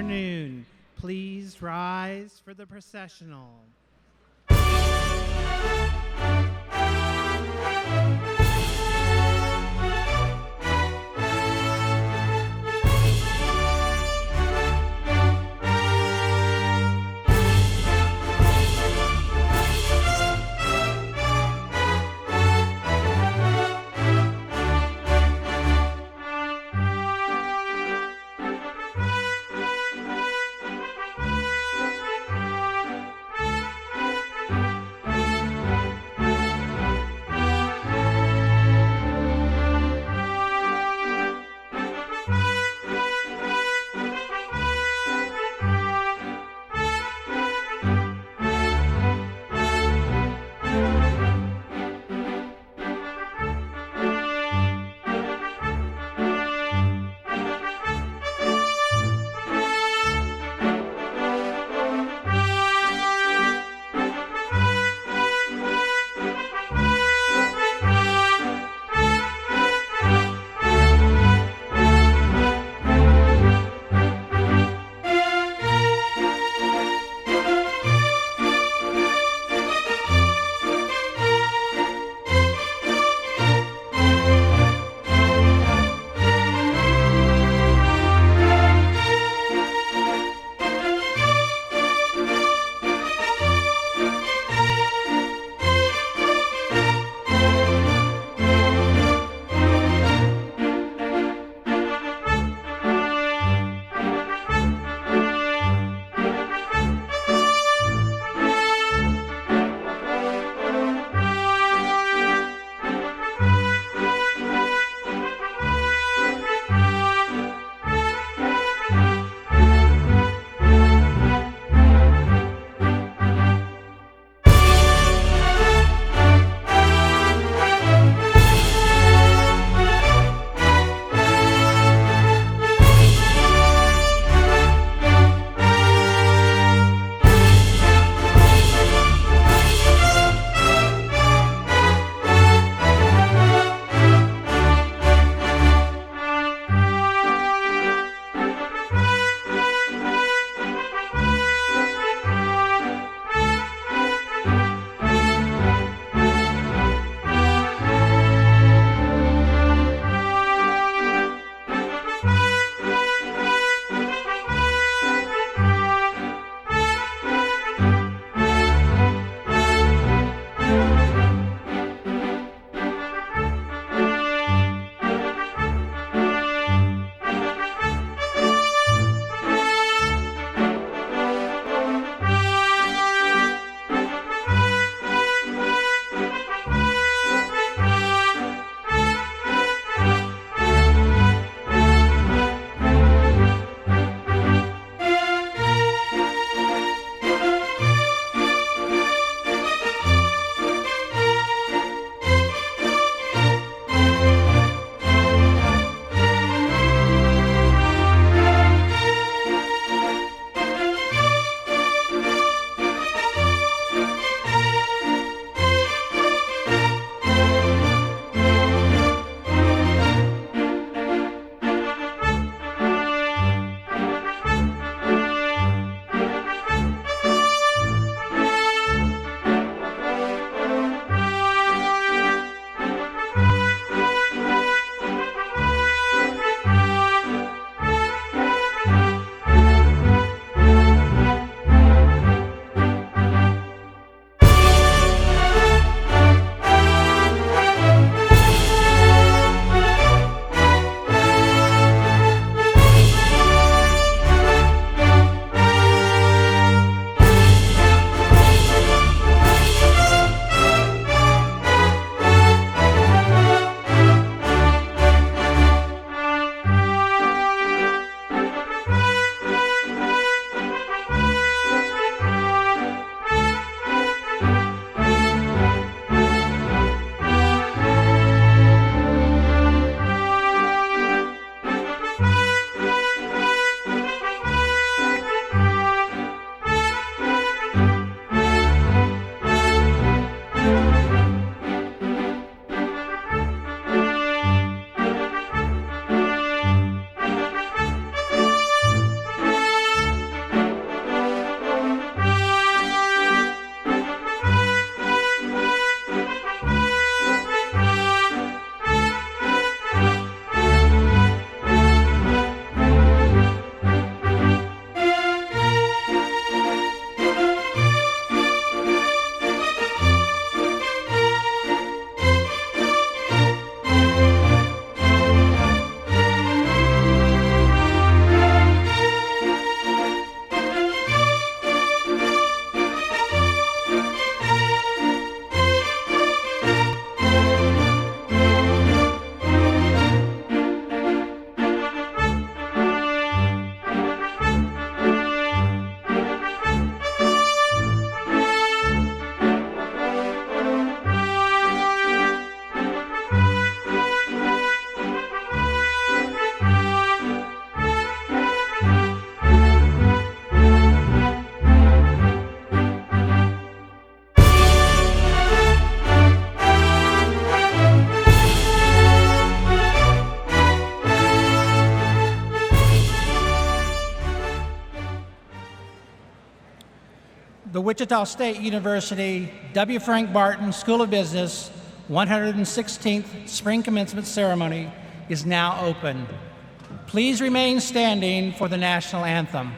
afternoon. Please rise for the processional. The Wichita State University W. Frank Barton School of Business 116th Spring Commencement Ceremony is now open. Please remain standing for the national anthem.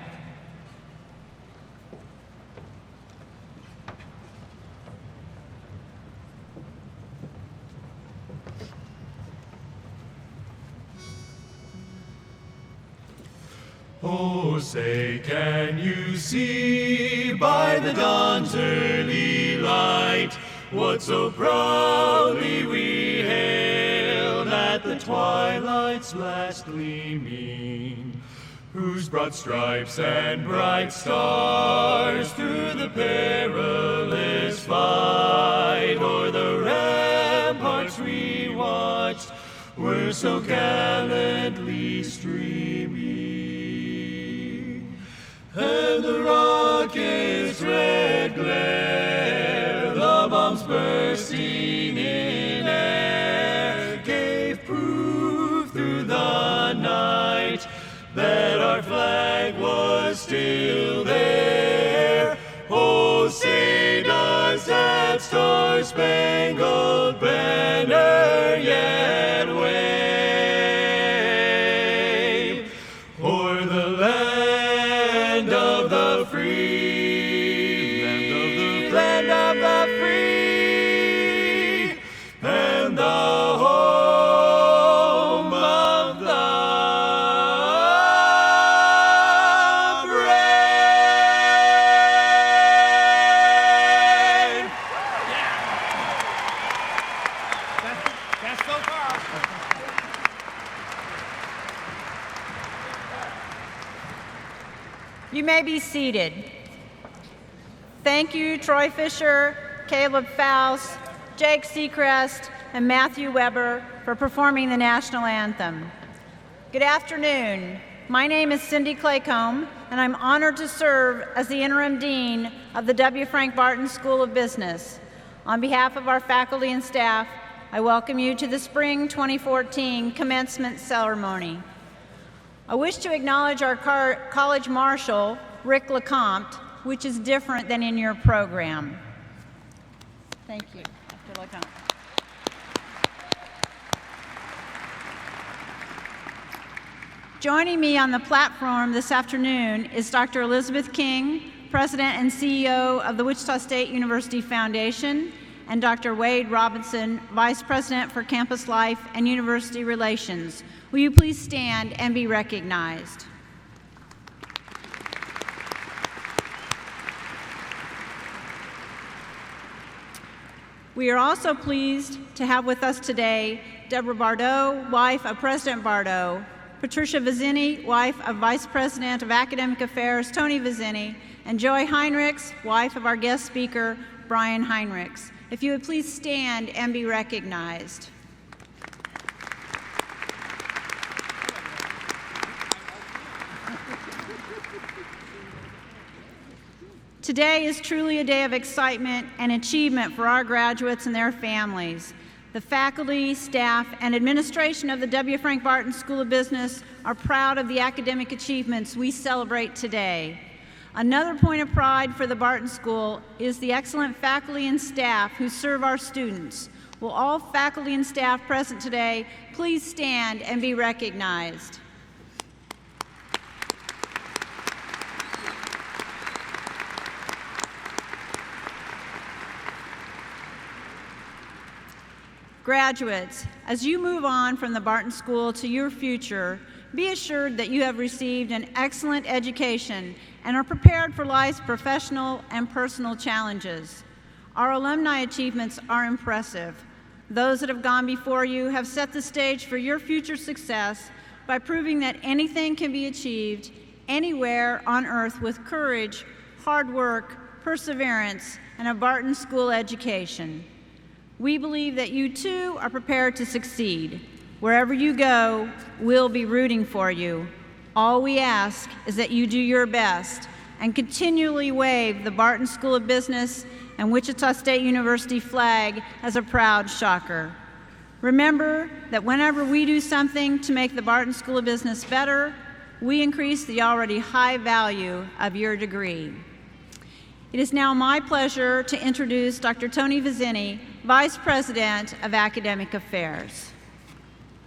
Oh, say, can you see by the dawn's early light what so proudly we hailed at the twilight's last gleaming, whose broad stripes and bright stars through the perilous fight o'er the ramparts we watched were so gallantly streaming. And the rocket's red glare, the bombs bursting in air, gave proof through the night that our flag was still there. Oh, say does that star-spangled banner yet wave o'er the land of the free, land of the free, and the home of the brave. That's so far. You may be seated. Thank you, Troy Fisher, Caleb Faust, Jake Seacrest, and Matthew Weber for performing the national anthem. Good afternoon. My name is Cindy Claycomb, and I'm honored to serve as the interim dean of the W. Frank Barton School of Business. On behalf of our faculty and staff, I welcome you to the Spring 2014 Commencement Ceremony. I wish to acknowledge our College Marshal, Rick LeCompte, which is different than in your program. Thank you, Dr. LeCompte. Joining me on the platform this afternoon is Dr. Elizabeth King, President and CEO of the Wichita State University Foundation, and Dr. Wade Robinson, Vice President for Campus Life and University Relations. Will you please stand and be recognized? We are also pleased to have with us today Deborah Bardot, wife of President Bardot, Patricia Vizzini, wife of Vice President of Academic Affairs Tony Vizzini, and Joy Heinrichs, wife of our guest speaker Brian Heinrichs. If you would please stand and be recognized. Today is truly a day of excitement and achievement for our graduates and their families. The faculty, staff, and administration of the W. Frank Barton School of Business are proud of the academic achievements we celebrate today. Another point of pride for the Barton School is the excellent faculty and staff who serve our students. Will all faculty and staff present today please stand and be recognized? Graduates, as you move on from the Barton School to your future, be assured that you have received an excellent education and are prepared for life's professional and personal challenges. Our alumni achievements are impressive. Those that have gone before you have set the stage for your future success by proving that anything can be achieved anywhere on earth with courage, hard work, perseverance, and a Barton School education. We believe that you too are prepared to succeed. Wherever you go, we'll be rooting for you. All we ask is that you do your best and continually wave the Barton School of Business and Wichita State University flag as a proud shocker. Remember that whenever we do something to make the Barton School of Business better, we increase the already high value of your degree. It is now my pleasure to introduce Dr. Tony Vizzini, Vice President of Academic Affairs.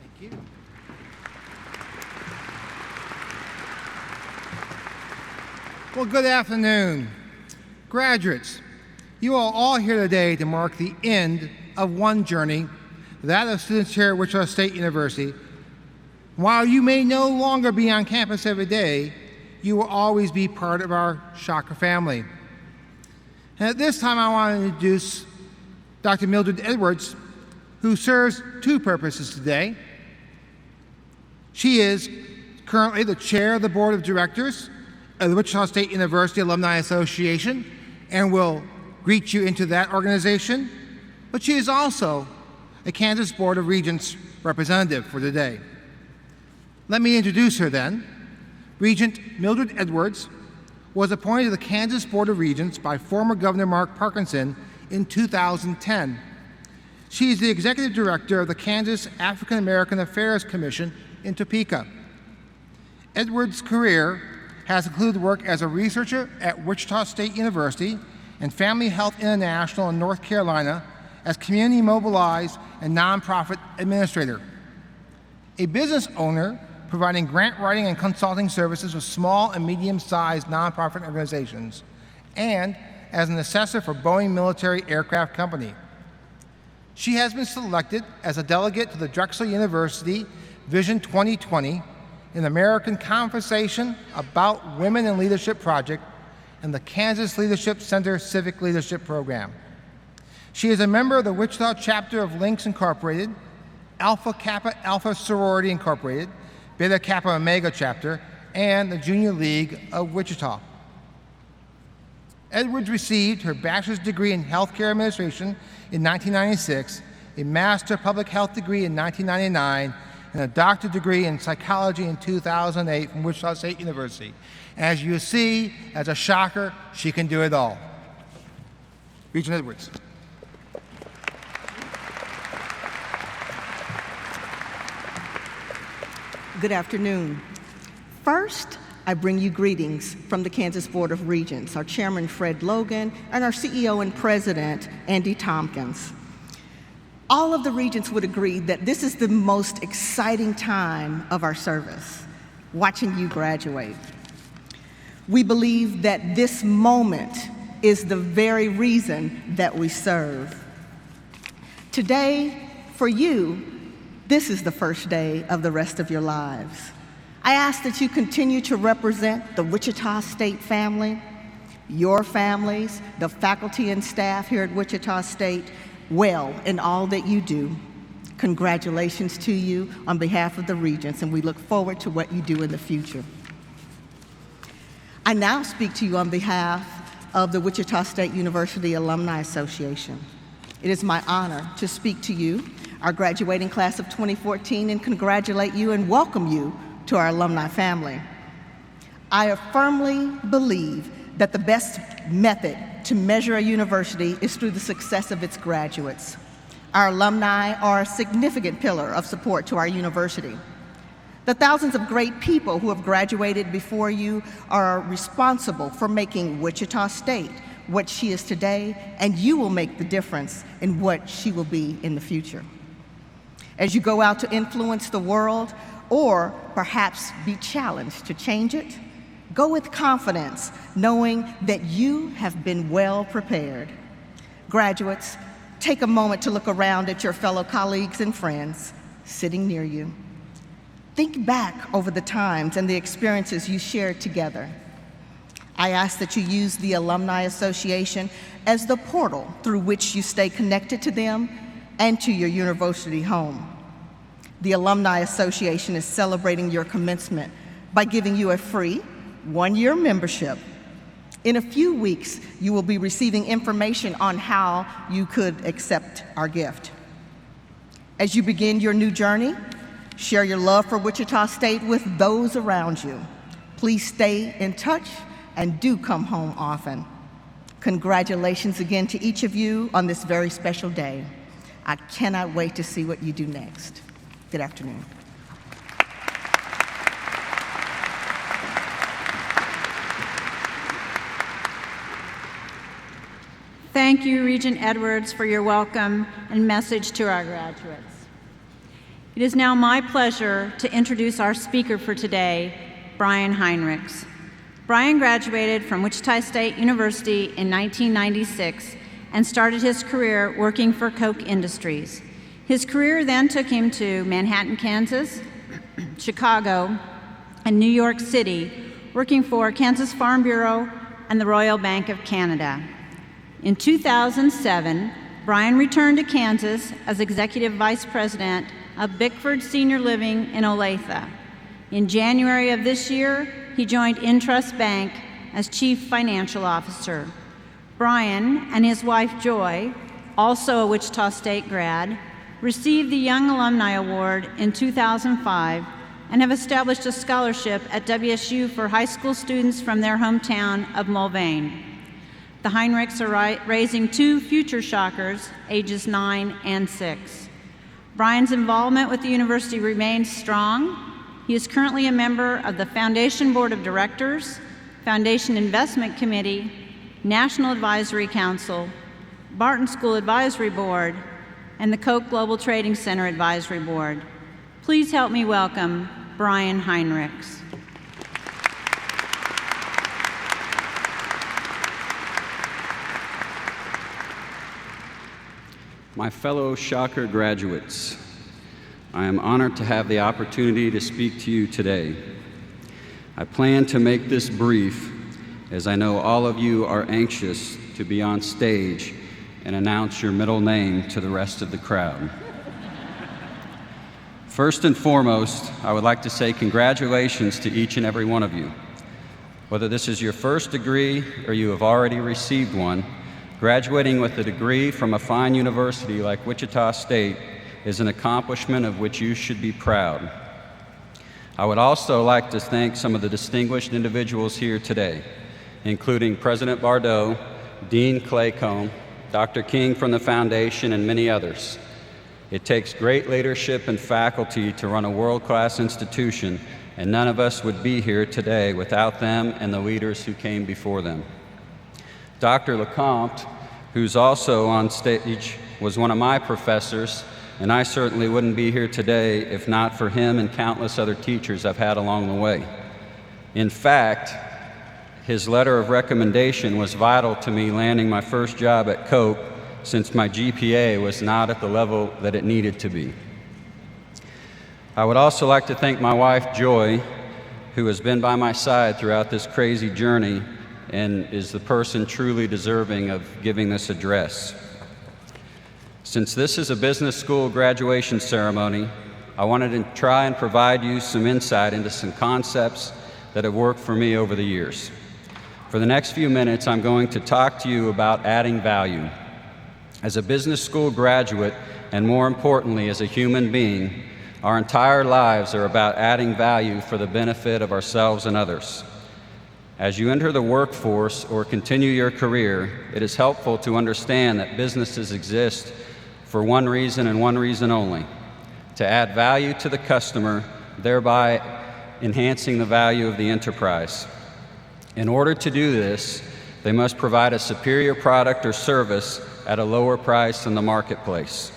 Thank you. Well, good afternoon. Graduates, you are all here today to mark the end of one journey, that of students here at Wichita State University. While you may no longer be on campus every day, you will always be part of our Shocker family. And at this time, I want to introduce Dr. Mildred Edwards, who serves two purposes today. She is currently the chair of the Board of Directors of the Wichita State University Alumni Association and will greet you into that organization, but she is also a Kansas Board of Regents representative for today. Let me introduce her then. Regent Mildred Edwards was appointed to the Kansas Board of Regents by former Governor Mark Parkinson in 2010. She is the Executive Director of the Kansas African American Affairs Commission in Topeka. Edwards' career has included work as a researcher at Wichita State University and Family Health International in North Carolina as community mobilized and nonprofit administrator. A business owner providing grant writing and consulting services with small and medium-sized nonprofit organizations, and as an assessor for Boeing Military Aircraft Company. She has been selected as a delegate to the Drexel University Vision 2020, an American Conversation About Women in Leadership project, and the Kansas Leadership Center Civic Leadership Program. She is a member of the Wichita chapter of Links Incorporated, Alpha Kappa Alpha Sorority Incorporated, Beta Kappa Omega chapter, and the Junior League of Wichita. Edwards received her bachelor's degree in healthcare administration in 1996, a master of public health degree in 1999, and a doctorate degree in psychology in 2008 from Wichita State University. As you see, as a Shocker, she can do it all. Regent Edwards. Good afternoon. First, I bring you greetings from the Kansas Board of Regents, our Chairman Fred Logan, and our CEO and President Andy Tompkins. All of the regents would agree that this is the most exciting time of our service, watching you graduate. We believe that this moment is the very reason that we serve. Today, for you, this is the first day of the rest of your lives. I ask that you continue to represent the Wichita State family, your families, the faculty and staff here at Wichita State well in all that you do. Congratulations to you on behalf of the Regents, and we look forward to what you do in the future. I now speak to you on behalf of the Wichita State University Alumni Association. It is my honor to speak to you, our graduating class of 2014, and congratulate you and welcome you to our alumni family. I firmly believe that the best method to measure a university is through the success of its graduates. Our alumni are a significant pillar of support to our university. The thousands of great people who have graduated before you are responsible for making Wichita State what she is today, and you will make the difference in what she will be in the future. As you go out to influence the world, or perhaps be challenged to change it, go with confidence, knowing that you have been well prepared. Graduates, take a moment to look around at your fellow colleagues and friends sitting near you. Think back over the times and the experiences you shared together. I ask that you use the Alumni Association as the portal through which you stay connected to them and to your university home. The Alumni Association is celebrating your commencement by giving you a free one-year membership. In a few weeks, you will be receiving information on how you could accept our gift. As you begin your new journey, share your love for Wichita State with those around you. Please stay in touch and do come home often. Congratulations again to each of you on this very special day. I cannot wait to see what you do next. Good afternoon. Thank you, Regent Edwards, for your welcome and message to our graduates. It is now my pleasure to introduce our speaker for today, Brian Heinrichs. Brian graduated from Wichita State University in 1996 and started his career working for Koch Industries. His career then took him to Manhattan, Kansas, Chicago, and New York City, working for Kansas Farm Bureau and the Royal Bank of Canada. In 2007, Brian returned to Kansas as Executive Vice President of Bickford Senior Living in Olathe. In January of this year, he joined Intrust Bank as Chief Financial Officer. Brian and his wife Joy, also a Wichita State grad, received the Young Alumni Award in 2005 and have established a scholarship at WSU for high school students from their hometown of Mulvane. The Heinrichs are raising two future Shockers, ages 9 and 6. Brian's involvement with the university remains strong. He is currently a member of the Foundation Board of Directors, Foundation Investment Committee, National Advisory Council, Barton School Advisory Board, and the Koch Global Trading Center Advisory Board. Please help me welcome Brian Heinrichs. My fellow Shocker graduates, I am honored to have the opportunity to speak to you today. I plan to make this brief, as I know all of you are anxious to be on stage and announce your middle name to the rest of the crowd. First and foremost, I would like to say congratulations to each and every one of you. Whether this is your first degree or you have already received one, graduating with a degree from a fine university like Wichita State is an accomplishment of which you should be proud. I would also like to thank some of the distinguished individuals here today, including President Bardot, Dean Claycomb, Dr. King from the Foundation, and many others. It takes great leadership and faculty to run a world-class institution, and none of us would be here today without them and the leaders who came before them. Dr. Lecomte, who's also on stage, was one of my professors, and I certainly wouldn't be here today if not for him and countless other teachers I've had along the way. In fact, his letter of recommendation was vital to me landing my first job at Koch, since my GPA was not at the level that it needed to be. I would also like to thank my wife, Joy, who has been by my side throughout this crazy journey and is the person truly deserving of giving this address. Since this is a business school graduation ceremony, I wanted to try and provide you some insight into some concepts that have worked for me over the years. For the next few minutes, I'm going to talk to you about adding value. As a business school graduate, and more importantly, as a human being, our entire lives are about adding value for the benefit of ourselves and others. As you enter the workforce or continue your career, it is helpful to understand that businesses exist for one reason and one reason only: to add value to the customer, thereby enhancing the value of the enterprise. In order to do this, they must provide a superior product or service at a lower price in the marketplace.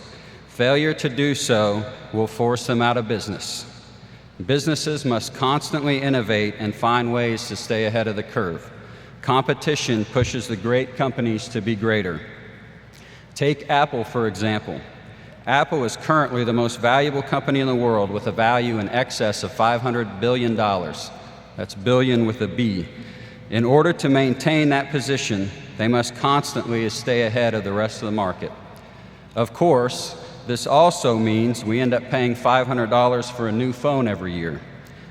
Failure to do so will force them out of business. Businesses must constantly innovate and find ways to stay ahead of the curve. Competition pushes the great companies to be greater. Take Apple, for example. Apple is currently the most valuable company in the world with a value in excess of $500 billion. That's billion with a B. In order to maintain that position, they must constantly stay ahead of the rest of the market. Of course, this also means we end up paying $500 for a new phone every year,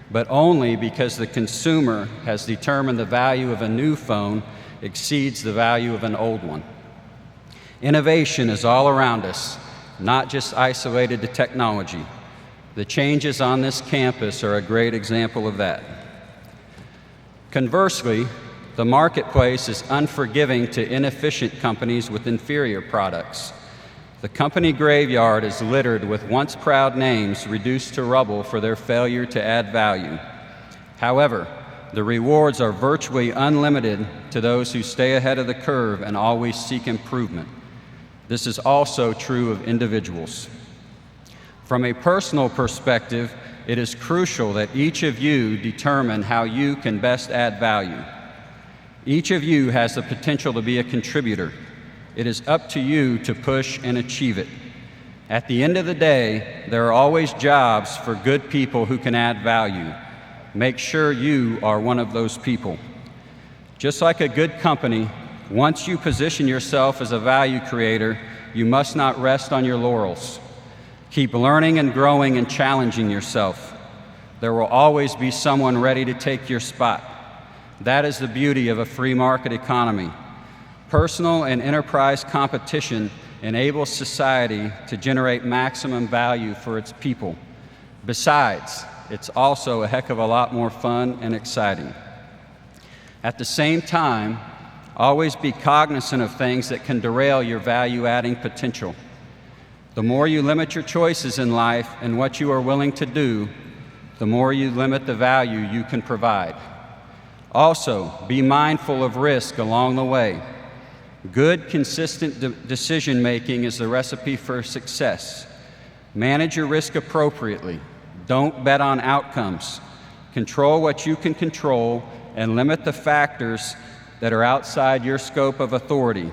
but only because the consumer has determined the value of a new phone exceeds the value of an old one. Innovation is all around us, not just isolated to technology. The changes on this campus are a great example of that. Conversely, the marketplace is unforgiving to inefficient companies with inferior products. The company graveyard is littered with once proud names reduced to rubble for their failure to add value. However, the rewards are virtually unlimited to those who stay ahead of the curve and always seek improvement. This is also true of individuals. From a personal perspective, it is crucial that each of you determine how you can best add value. Each of you has the potential to be a contributor. It is up to you to push and achieve it. At the end of the day, there are always jobs for good people who can add value. Make sure you are one of those people. Just like a good company, once you position yourself as a value creator, you must not rest on your laurels. Keep learning and growing and challenging yourself. There will always be someone ready to take your spot. That is the beauty of a free market economy. Personal and enterprise competition enables society to generate maximum value for its people. Besides, it's also a heck of a lot more fun and exciting. At the same time, always be cognizant of things that can derail your value-adding potential. The more you limit your choices in life and what you are willing to do, the more you limit the value you can provide. Also, be mindful of risk along the way. Good, consistent decision-making is the recipe for success. Manage your risk appropriately. Don't bet on outcomes. Control what you can control and limit the factors that are outside your scope of authority.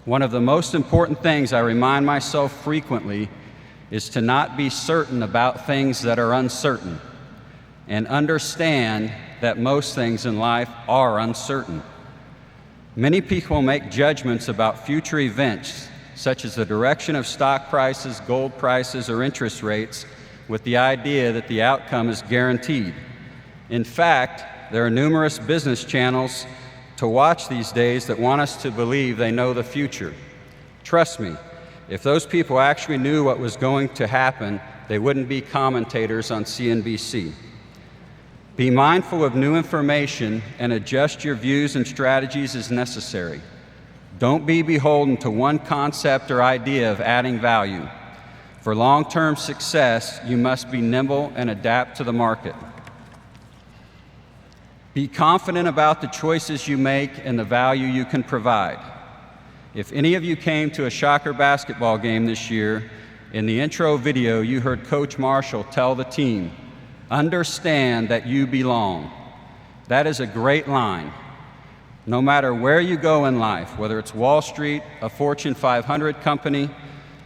One of the most important things I remind myself frequently is to not be certain about things that are uncertain, and understand that most things in life are uncertain. Many people make judgments about future events, such as the direction of stock prices, gold prices, or interest rates, with the idea that the outcome is guaranteed. In fact, there are numerous business channels to watch these days that want us to believe they know the future. Trust me, if those people actually knew what was going to happen, they wouldn't be commentators on CNBC. Be mindful of new information and adjust your views and strategies as necessary. Don't be beholden to one concept or idea of adding value. For long-term success, you must be nimble and adapt to the market. Be confident about the choices you make and the value you can provide. If any of you came to a Shocker basketball game this year, in the intro video you heard Coach Marshall tell the team, "Understand that you belong." That is a great line. No matter where you go in life, whether it's Wall Street, a Fortune 500 company,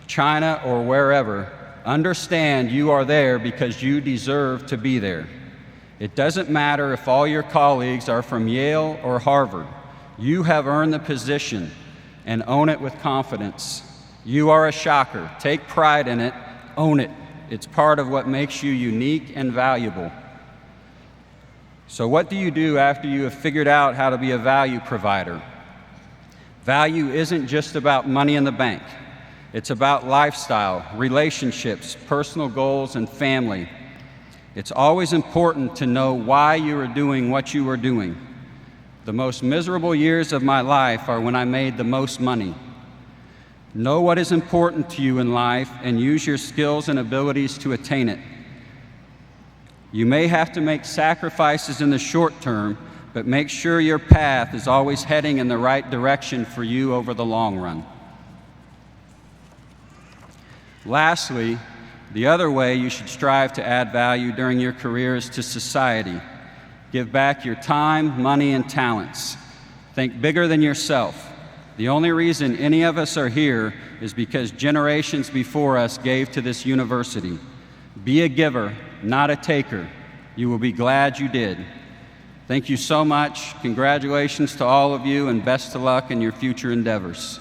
China, or wherever, understand you are there because you deserve to be there. It doesn't matter if all your colleagues are from Yale or Harvard. You have earned the position, and own it with confidence. You are a Shocker. Take pride in it. Own it. It's part of what makes you unique and valuable. So what do you do after you have figured out how to be a value provider? Value isn't just about money in the bank. It's about lifestyle, relationships, personal goals, and family. It's always important to know why you are doing what you are doing. The most miserable years of my life are when I made the most money. Know what is important to you in life and use your skills and abilities to attain it. You may have to make sacrifices in the short term, but make sure your path is always heading in the right direction for you over the long run. Lastly, the other way you should strive to add value during your career is to society. Give back your time, money, and talents. Think bigger than yourself. The only reason any of us are here is because generations before us gave to this university. Be a giver, not a taker. You will be glad you did. Thank you so much. Congratulations to all of you, and best of luck in your future endeavors.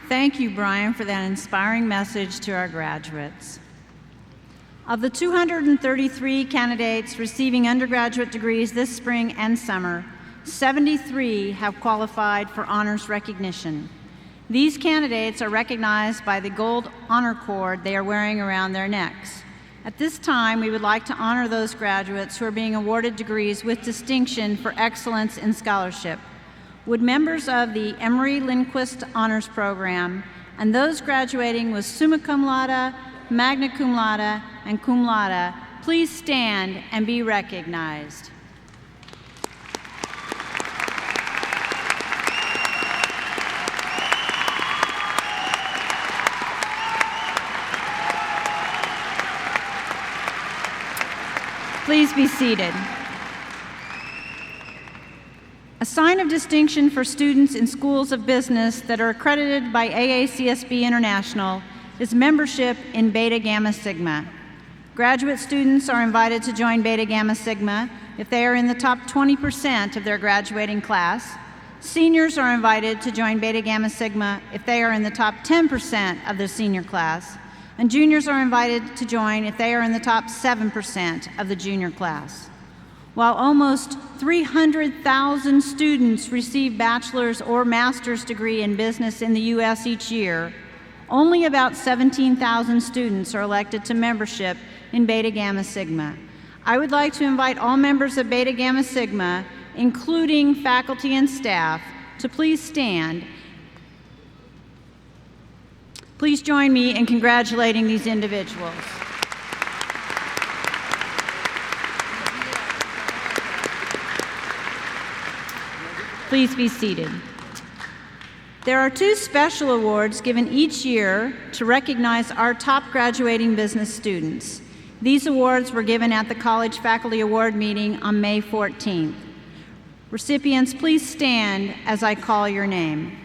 Thank you, Brian, for that inspiring message to our graduates. Of the 233 candidates receiving undergraduate degrees this spring and summer, 73 have qualified for honors recognition. These candidates are recognized by the gold honor cord they are wearing around their necks. At this time, we would like to honor those graduates who are being awarded degrees with distinction for excellence in scholarship. would members of the Emory Lindquist Honors Program and those graduating with summa cum laude, magna cum laude, and cum laude please stand and be recognized. Please be seated. A sign of distinction for students in schools of business that are accredited by AACSB International is membership in Beta Gamma Sigma. Graduate students are invited to join Beta Gamma Sigma if they are in the top 20% of their graduating class. Seniors are invited to join Beta Gamma Sigma if they are in the top 10% of their senior class. And juniors are invited to join if they are in the top 7% of the junior class. While almost 300,000 students receive bachelor's or master's degree in business in the U.S. each year, only about 17,000 students are elected to membership in Beta Gamma Sigma. I would like to invite all members of Beta Gamma Sigma, including faculty and staff, to please stand. Please join me in congratulating these individuals. Please be seated. There are two special awards given each year to recognize our top graduating business students. These awards were given at the College Faculty Award meeting on May 14th. Recipients, please stand as I call your name.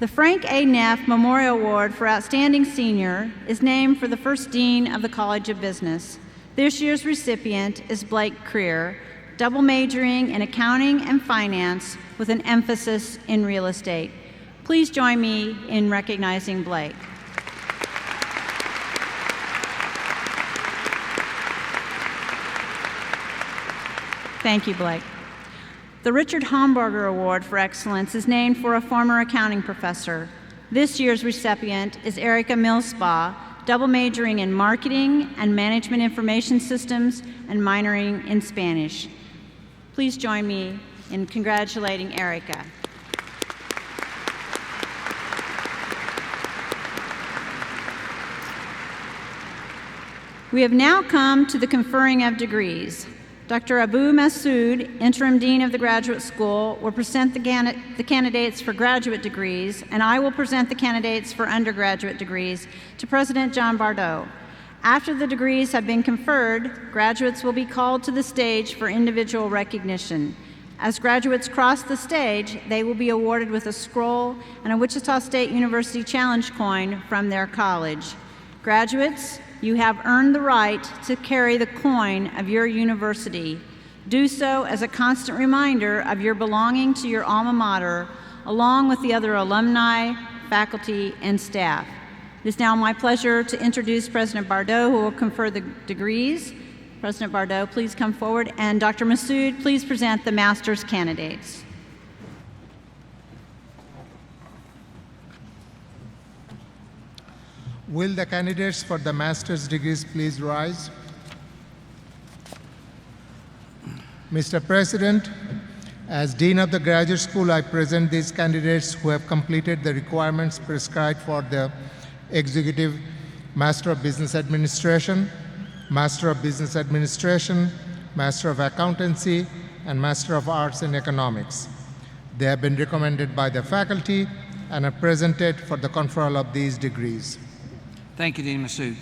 The Frank A. Neff Memorial Award for Outstanding Senior is named for the first dean of the College of Business. This year's recipient is Blake Creer, double majoring in accounting and finance with an emphasis in real estate. Please join me in recognizing Blake. Thank you, Blake. The Richard Homburger Award for Excellence is named for a former accounting professor. This year's recipient is Erica Millspaugh, double majoring in marketing and management information systems and minoring in Spanish. Please join me in congratulating Erica. We have now come to the conferring of degrees. Dr. Abu Masood, Interim Dean of the Graduate School, will present the candidates for graduate degrees, and I will present the candidates for undergraduate degrees to President John Bardo. After the degrees have been conferred, graduates will be called to the stage for individual recognition. As graduates cross the stage, they will be awarded with a scroll and a Wichita State University Challenge coin from their college. Graduates, you have earned the right to carry the coin of your university. Do so as a constant reminder of your belonging to your alma mater, along with the other alumni, faculty, and staff. It is now my pleasure to introduce President Bardo, who will confer the degrees. President Bardo, please come forward, and Dr. Masood, please present the master's candidates. Will the candidates for the master's degrees please rise? Mr. President, as Dean of the Graduate School, I present these candidates who have completed the requirements prescribed for the Executive Master of Business Administration, Master of Business Administration, Master of Accountancy, and Master of Arts in Economics. They have been recommended by the faculty and are presented for the conferral of these degrees. Thank you, Dean Masood.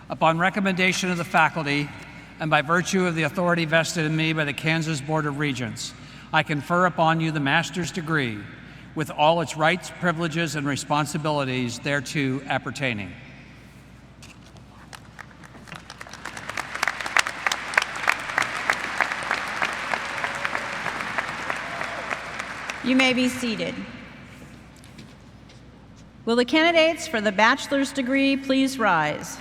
Upon recommendation of the faculty, and by virtue of the authority vested in me by the Kansas Board of Regents, I confer upon you the master's degree with all its rights, privileges, and responsibilities thereto appertaining. You may be seated. Will the candidates for the bachelor's degree please rise?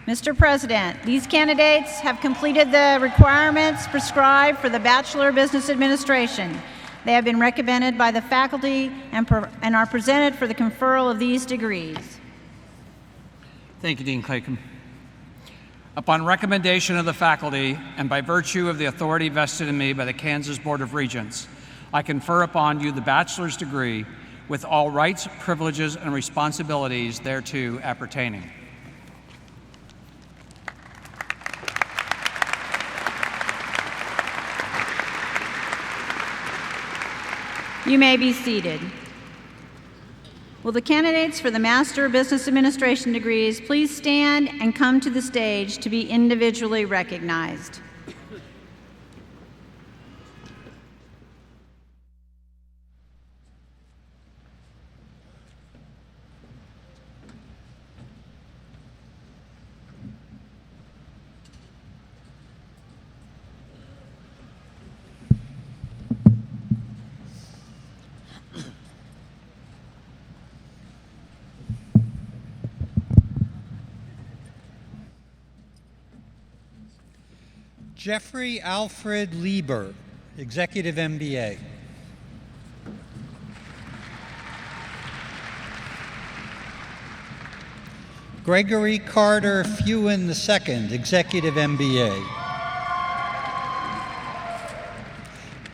Mr. President, these candidates have completed the requirements prescribed for the Bachelor of Business Administration. They have been recommended by the faculty and are presented for the conferral of these degrees. Thank you, Dean Clayton. Upon recommendation of the faculty and by virtue of the authority vested in me by the Kansas Board of Regents, I confer upon you the bachelor's degree with all rights, privileges, and responsibilities thereto appertaining. You may be seated. Will the candidates for the Master of Business Administration degrees please stand and come to the stage to be individually recognized? Jeffrey Alfred Lieber, Executive MBA. Gregory Carter Fewen II, Executive MBA.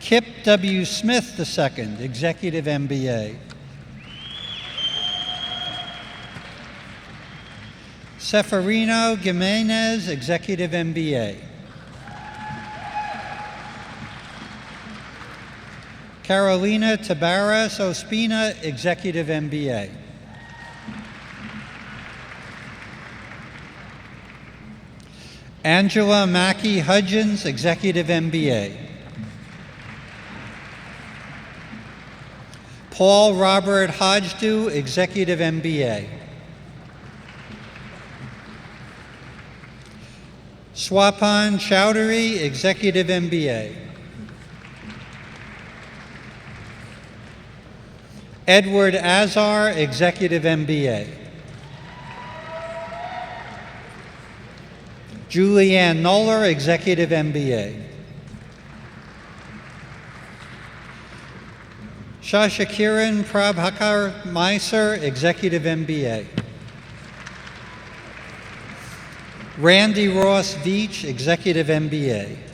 Kip W. Smith II, Executive MBA. Seferino Jimenez, Executive MBA. Carolina Tabares Ospina, Executive MBA. Angela Mackey Hudgens, Executive MBA. Paul Robert Hodgdu, Executive MBA. Swapan Chowdhury, Executive MBA. Edward Azar, Executive MBA. Julianne Noller, Executive MBA. Shashakiran Prabhakar Mysore, Executive MBA. Randy Ross Veach, Executive MBA.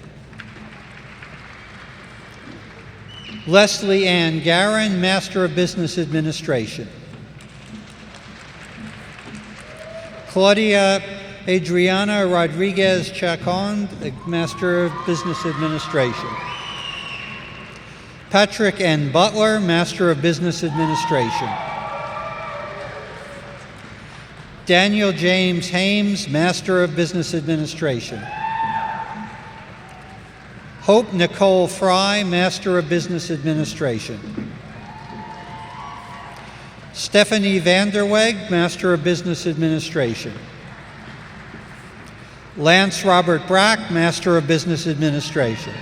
Leslie Ann Garin, Master of Business Administration. Claudia Adriana Rodriguez Chacon, Master of Business Administration. Patrick N. Butler, Master of Business Administration. Daniel James Hames, Master of Business Administration. Hope Nicole Fry, Master of Business Administration. Stephanie Vanderweg, Master of Business Administration. Lance Robert Brack, Master of Business Administration.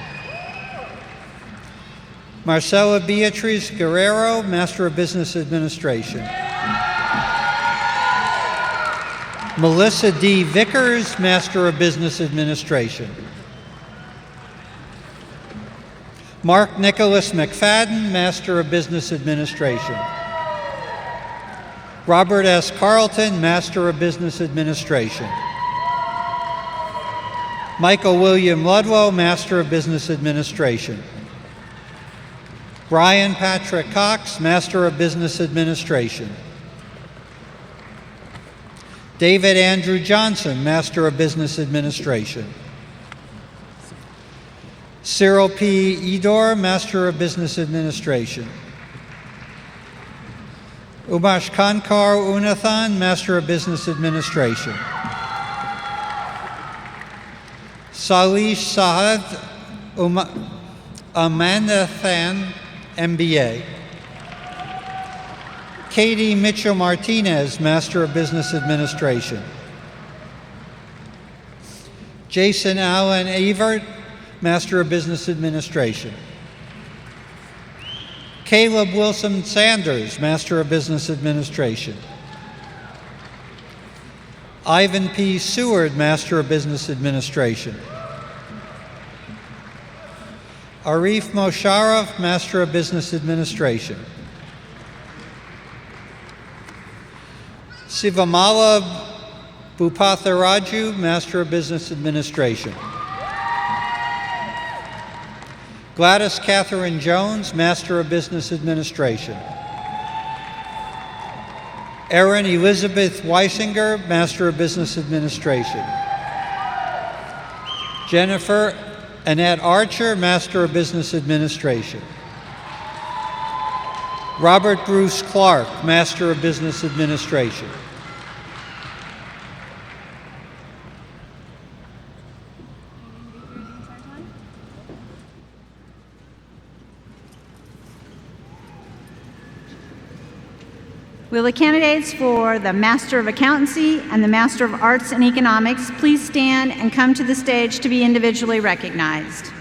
Marcela Beatriz Guerrero, Master of Business Administration. Melissa D. Vickers, Master of Business Administration. Mark Nicholas McFadden, Master of Business Administration. Robert S. Carlton, Master of Business Administration. Michael William Ludlow, Master of Business Administration. Brian Patrick Cox, Master of Business Administration. David Andrew Johnson, Master of Business Administration. Cyril P. Edor, Master of Business Administration. Umash Kankar Unathan, Master of Business Administration. Salish Sahad Amanathan, MBA. Katie Mitchell Martinez, Master of Business Administration. Jason Allen Evert, Master of Business Administration. Caleb Wilson Sanders, Master of Business Administration. Ivan P. Seward, Master of Business Administration. Arif Mosharraf, Master of Business Administration. Sivamala Bupatharaju, Master of Business Administration. Gladys Catherine Jones, Master of Business Administration. Erin Elizabeth Weisinger, Master of Business Administration. Jennifer Annette Archer, Master of Business Administration. Robert Bruce Clark, Master of Business Administration. Will the candidates for the Master of Accountancy and the Master of Arts and Economics please stand and come to the stage to be individually recognized?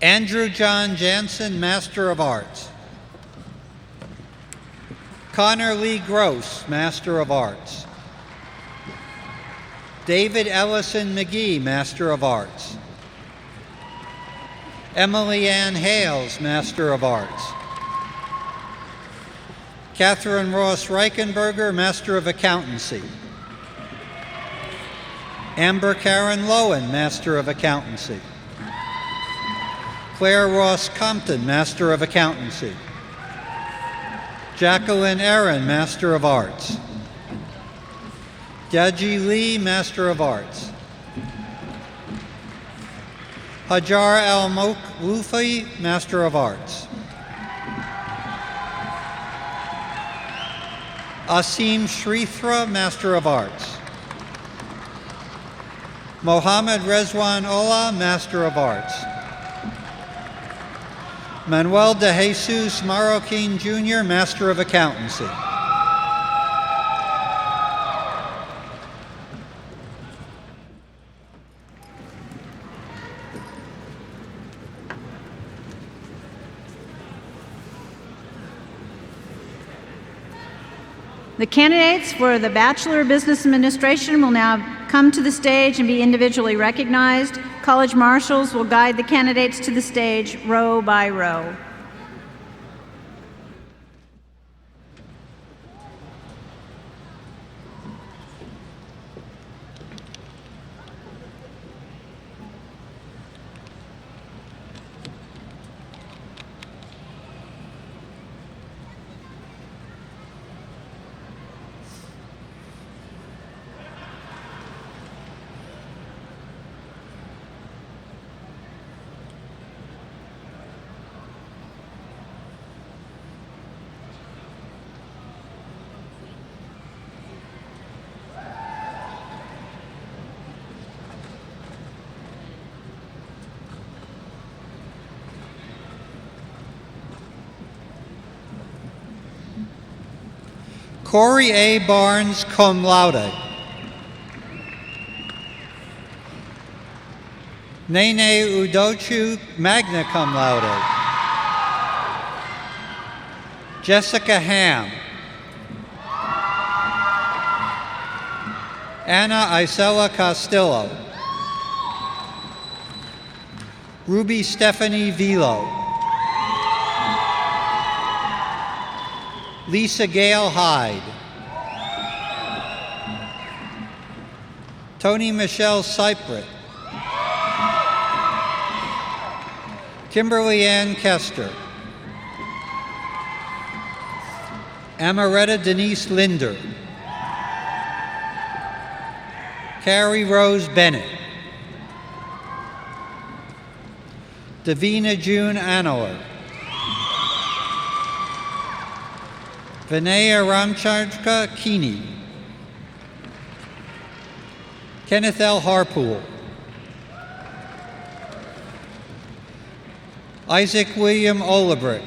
Andrew John Jansen, Master of Arts. Connor Lee Gross, Master of Arts. David Ellison McGee, Master of Arts. Emily Ann Hales, Master of Arts. Catherine Ross Reichenberger, Master of Accountancy. Amber Karen Lowen, Master of Accountancy. Claire Ross Compton, Master of Accountancy. Jacqueline Aaron, Master of Arts. Yaji Lee, Master of Arts. Hajar Al-Muklufi, Master of Arts. Asim Shrithra, Master of Arts. Mohammed Rezwan Ola, Master of Arts. Manuel de Jesus Marroquin Jr., Master of Accountancy. The candidates for the Bachelor of Business Administration will now come to the stage and be individually recognized. College marshals will guide the candidates to the stage row by row. Corey A. Barnes, cum laude. Nene Udochu, magna cum laude. Jessica Ham. Anna Isela Castillo. Ruby Stephanie Vilo. Lisa Gale Hyde. Tony Michelle Cyprit. Kimberly Ann Kester. Amaretta Denise Linder. Carrie Rose Bennett. Davina June Anower. Vinaya Ramchandra Keeney. Kenneth L. Harpool. Isaac William Olebrick.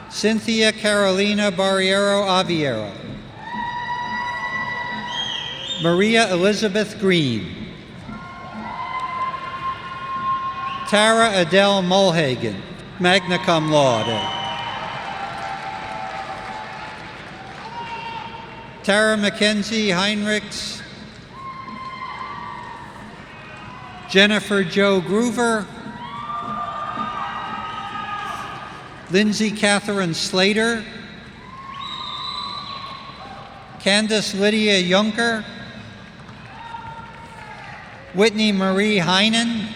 Cynthia Carolina Barriero Aviero. Maria Elizabeth Green. Tara Adele Mulhagen, magna cum laude. Tara Mackenzie Heinrichs. Jennifer Jo Groover. Lindsay Catherine Slater. Candace Lydia Junker. Whitney Marie Heinen.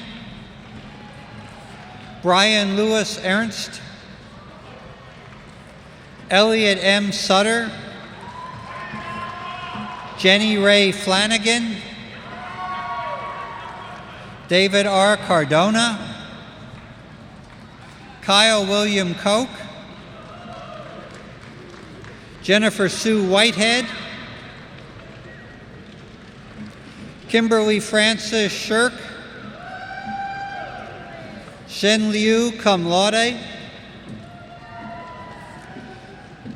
Brian Lewis Ernst. Elliot M. Sutter. Jenny Ray Flanagan. David R. Cardona. Kyle William Koch. Jennifer Sue Whitehead. Kimberly Frances Shirk. Shen Liu, cum laude.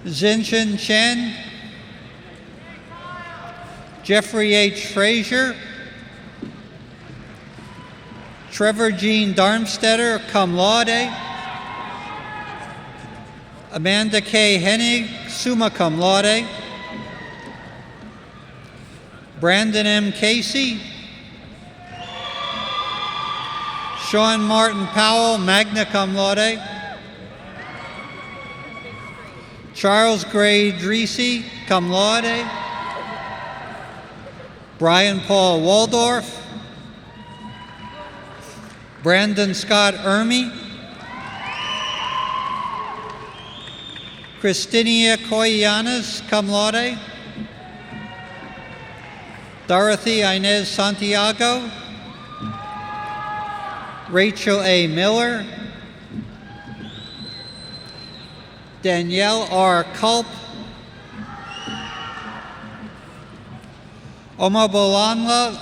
Zinshin Chen. Jeffrey H. Frazier. Trevor Jean Darmstetter, cum laude. Amanda K. Hennig, summa cum laude. Brandon M. Casey. Sean Martin Powell, magna cum laude. Charles Gray Dreesy, cum laude. Brian Paul Waldorf. Brandon Scott Ermy. Christinia Coyanas, cum laude. Dorothy Inez Santiago. Rachel A. Miller. Danielle R. Culp. Omobolanla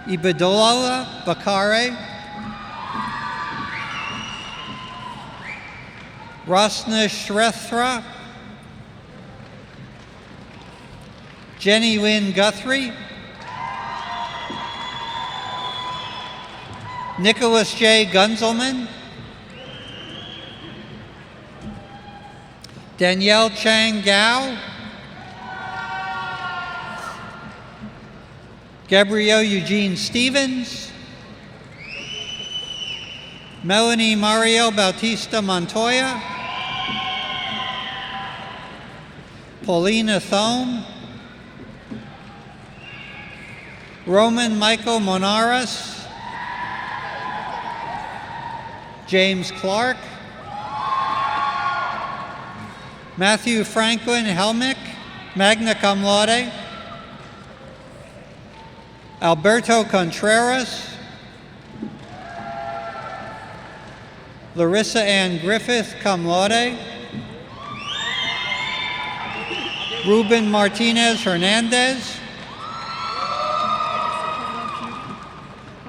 Ibadolala Bakare. Rosna Shrethra. Jenny Lynn Guthrie. Nicholas J. Gunzelman. Danielle Chang Gao. Gabrielle Eugene Stevens. Melanie Mariel Bautista Montoya. Paulina Thome. Roman Michael Monaris. James Clark. Matthew Franklin Helmick, magna cum laude. Alberto Contreras. Larissa Ann Griffith, cum laude. Ruben Martinez Hernandez.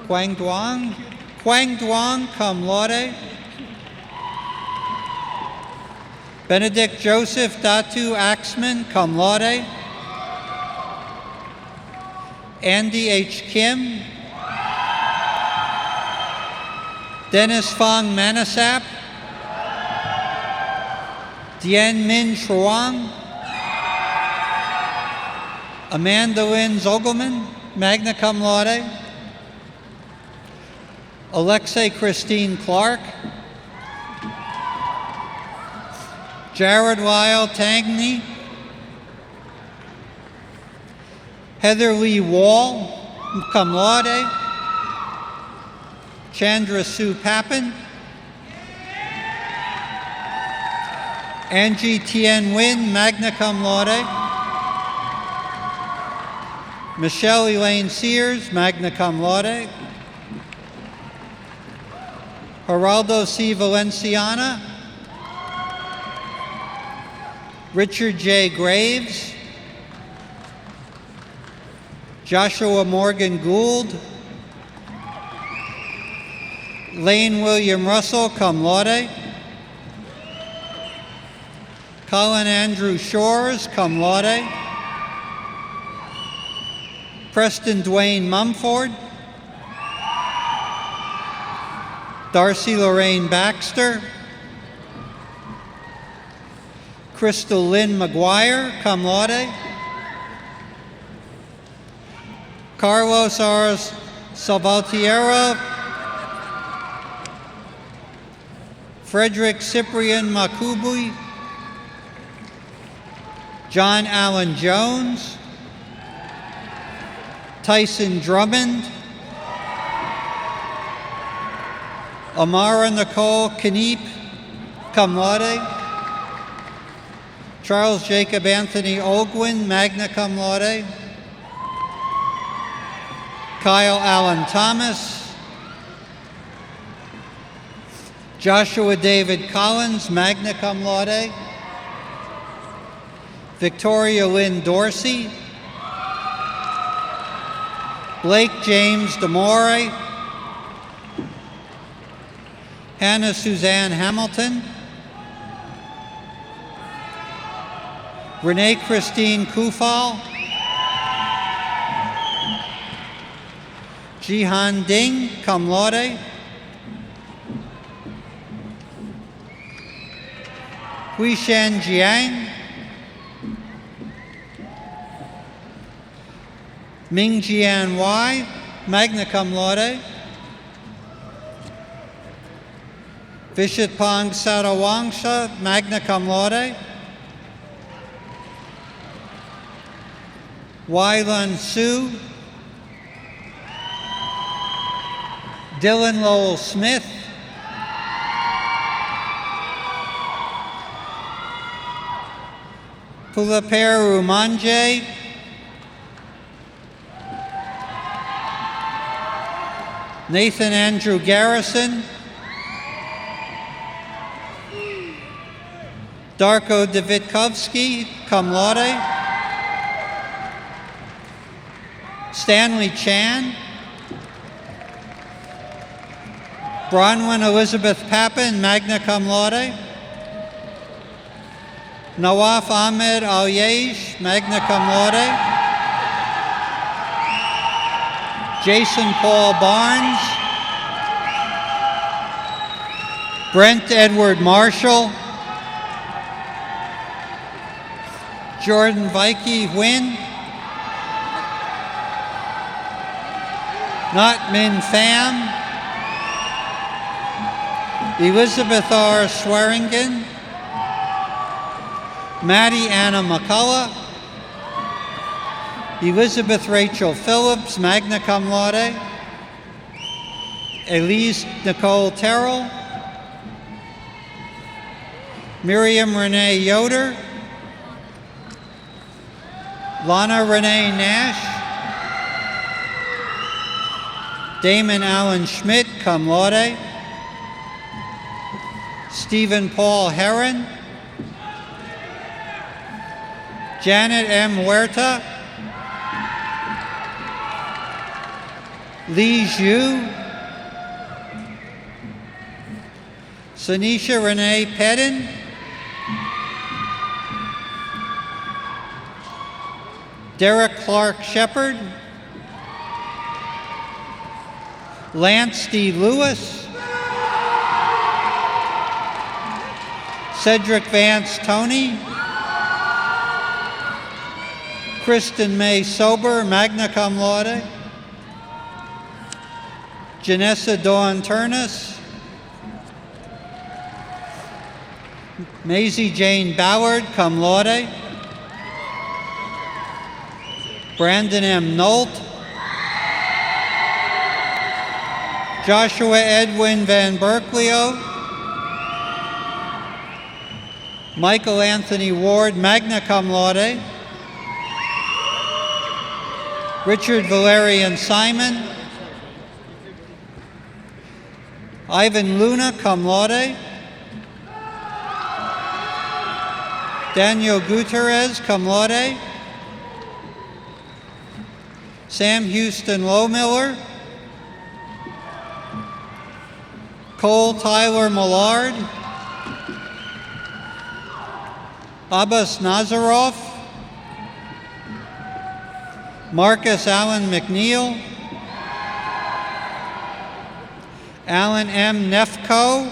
Quang Duong, cum laude. Benedict Joseph Datu Axman, cum laude. Andy H. Kim. Dennis Fong Manasap. Dien Min Truong. Amanda Lynn Zogelman, magna cum laude. Alexei Christine Clark. Jared Lyle Tangney. Heather Lee Wall, cum laude. Chandra Sue Pappen. Angie Tien Nguyen, magna cum laude. Michelle Elaine Sears, magna cum laude. Geraldo C. Valenciana. Richard J. Graves. Joshua Morgan Gould. Lane William Russell, cum laude. Colin Andrew Shores, cum laude. Preston Dwayne Mumford, Darcy Lorraine Baxter, Crystal Lynn McGuire, cum laude, Carlos R. Salvatierra, Frederick Cyprian Makubi, John Allen Jones, Tyson Drummond, Amara Nicole Kneep, cum laude, Charles Jacob Anthony Ogwin, magna cum laude, Kyle Allen Thomas, Joshua David Collins, magna cum laude, Victoria Lynn Dorsey, Blake James DeMore, Hannah Suzanne Hamilton, Renee Christine Kufal, Jihan Ding, cum laude, Huishan Jiang, Ming Jian Wai, magna cum laude, Vishitpong Sarawangsha, magna cum laude, Wai-Lun Su, Dylan Lowell Smith, Pulaper Rumanje, Nathan Andrew Garrison, Darko Davitkovsky, cum laude, Stanley Chan, Bronwyn Elizabeth Papin, magna cum laude, Nawaf Ahmed Al-Yesh, magna cum laude, Jason Paul Barnes, Brent Edward Marshall, Jordan Vicky Nguyen, Not Min Pham, Elizabeth R. Swearingen, Maddie Anna McCullough, Elizabeth Rachel Phillips, magna cum laude, Elise Nicole Terrell, Miriam Renee Yoder, Lana Renee Nash, Damon Allen Schmidt, cum laude, Stephen Paul Heron, Janet M. Huerta, Li Zhu, Sanisha Renee Pedden, Derek Clark Shepard, Lance D. Lewis, Cedric Vance Toney, Kristen May Sober, magna cum laude, Janessa Dawn Turnus, Maisie Jane Ballard, cum laude, Brandon M. Nolt, Joshua Edwin Van Berklio, Michael Anthony Ward, magna cum laude, Richard Valerian Simon, Ivan Luna, cum laude, Daniel Gutierrez, cum laude, Sam Houston Lowmiller, Cole Tyler Millard, Abbas Nazaroff, Marcus Allen McNeil, Alan M. Nefco,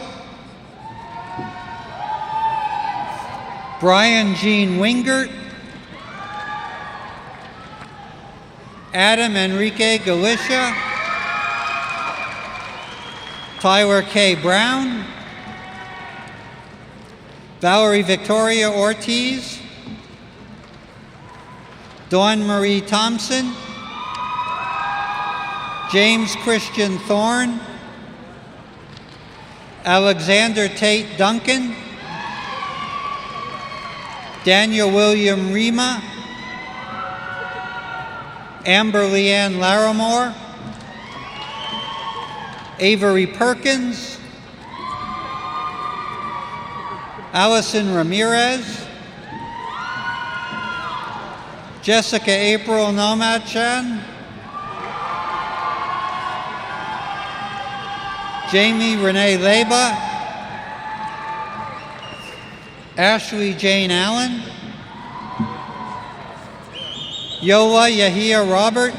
Brian Jean Wingert, Adam Enrique Galicia, Tyler K. Brown, Valerie Victoria Ortiz, Dawn Marie Thompson, James Christian Thorne, Alexander Tate Duncan, Daniel William Rima, Amber Leanne Larimore, Avery Perkins, Allison Ramirez, Jessica April Nomachan, Jamie Renee Leba, Ashley Jane Allen, Yola Yahia Robert,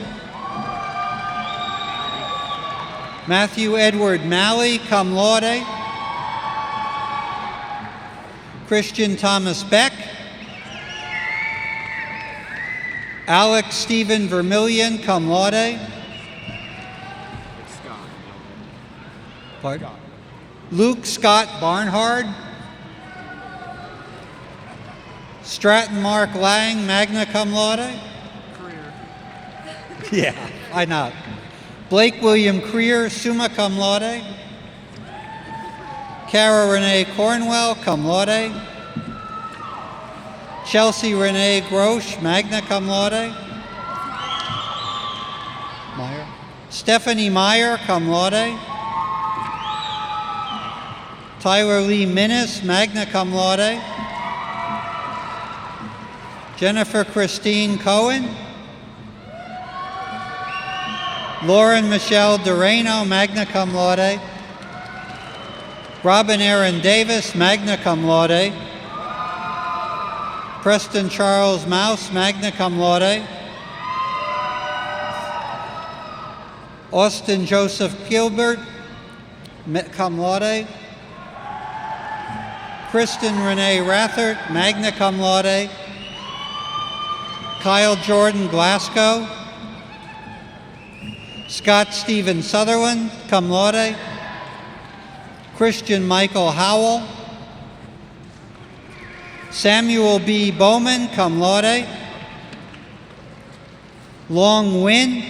Matthew Edward Malley, cum laude, Christian Thomas Beck, Alex Stephen Vermillion, cum laude, Pardon? Luke Scott Barnhard, Stratton Mark Lang, magna cum laude. Yeah, I know. Blake William Creer, summa cum laude. Cara Renee Cornwell, cum laude. Chelsea Renee Grosh, magna cum laude. Meyer. Stephanie Meyer, cum laude. Tyler Lee Minnis, magna cum laude. Jennifer Christine Cohen. Lauren Michelle Durano, magna cum laude. Robin Aaron Davis, magna cum laude. Preston Charles Mouse, magna cum laude. Austin Joseph Gilbert, cum laude. Kristen Renee Rathert, magna cum laude. Kyle Jordan Glasgow. Scott Stephen Sutherland, cum laude. Christian Michael Howell. Samuel B. Bowman, cum laude. Long Win.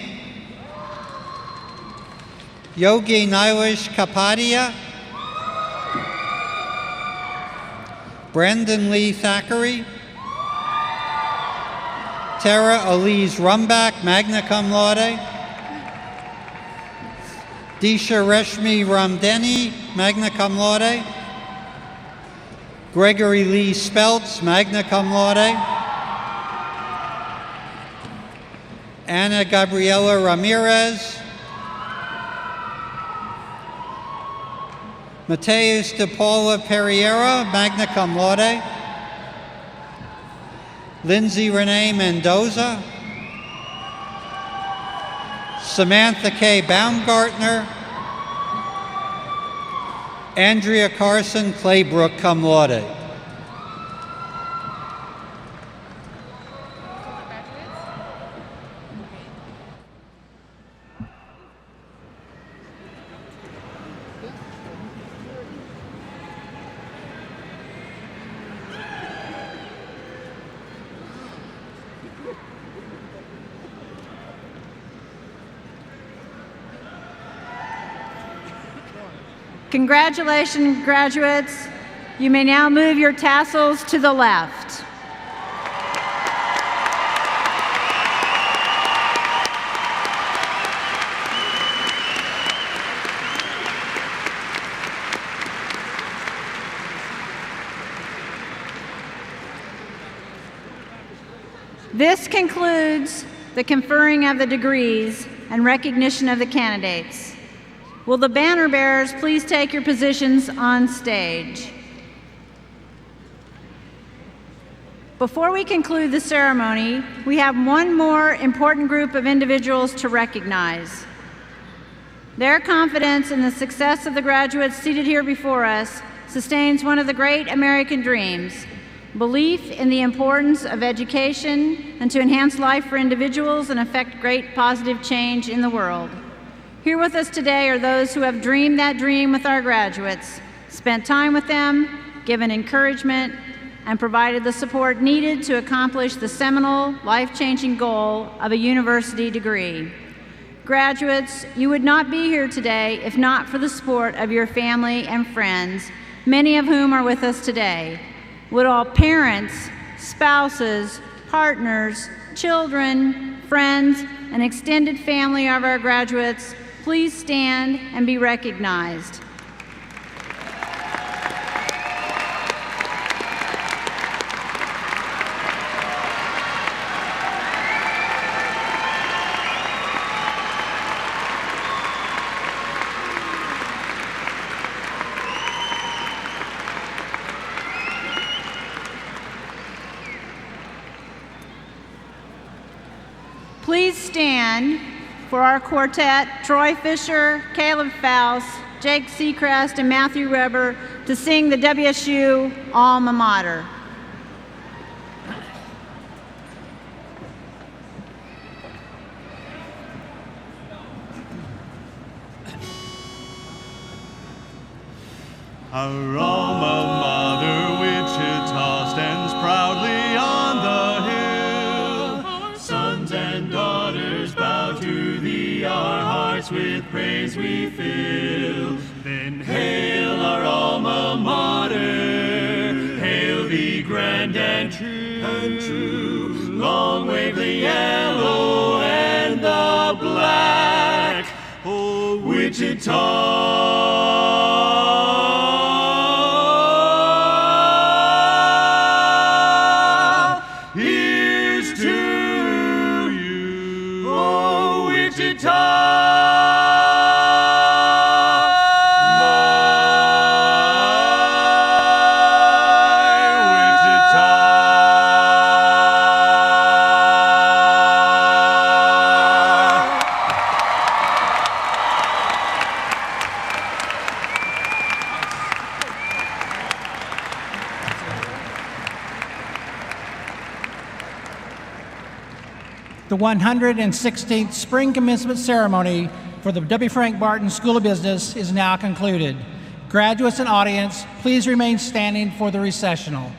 Yogi Nilesh Kapadia. Brandon Lee Thackeray. Tara Elise Rumbach, magna cum laude. Disha Reshmi Ramdeni, magna cum laude. Gregory Lee Speltz, magna cum laude. Ana Gabriela Ramirez. Mateus de Paula Pereira, magna cum laude. Lindsay Renee Mendoza. Samantha K. Baumgartner. Andrea Carson Claybrook, cum laude. Congratulations, graduates. You may now move your tassels to the left. This concludes the conferring of the degrees and recognition of the candidates. Will the banner bearers please take your positions on stage? Before we conclude the ceremony, we have one more important group of individuals to recognize. Their confidence in the success of the graduates seated here before us sustains one of the great American dreams: belief in the importance of education and to enhance life for individuals and effect great positive change in the world. Here with us today are those who have dreamed that dream with our graduates, spent time with them, given encouragement, and provided the support needed to accomplish the seminal, life-changing goal of a university degree. Graduates, you would not be here today if not for the support of your family and friends, many of whom are with us today. Would all parents, spouses, partners, children, friends, and extended family of our graduates please stand and be recognized. Please stand for our quartet, Troy Fisher, Caleb Faust, Jake Seacrest, and Matthew Weber, to sing the WSU Alma Mater. Our alma mater, Wichita, stands proudly on the hill. Sons and daughters bow to thee, our hearts with praise we fill. Then hail our alma mater, hail thee grand and true. Long wave the yellow and the black, oh Wichita. The 116th Spring Commencement Ceremony for the W. Frank Barton School of Business is now concluded. Graduates and audience, please remain standing for the recessional.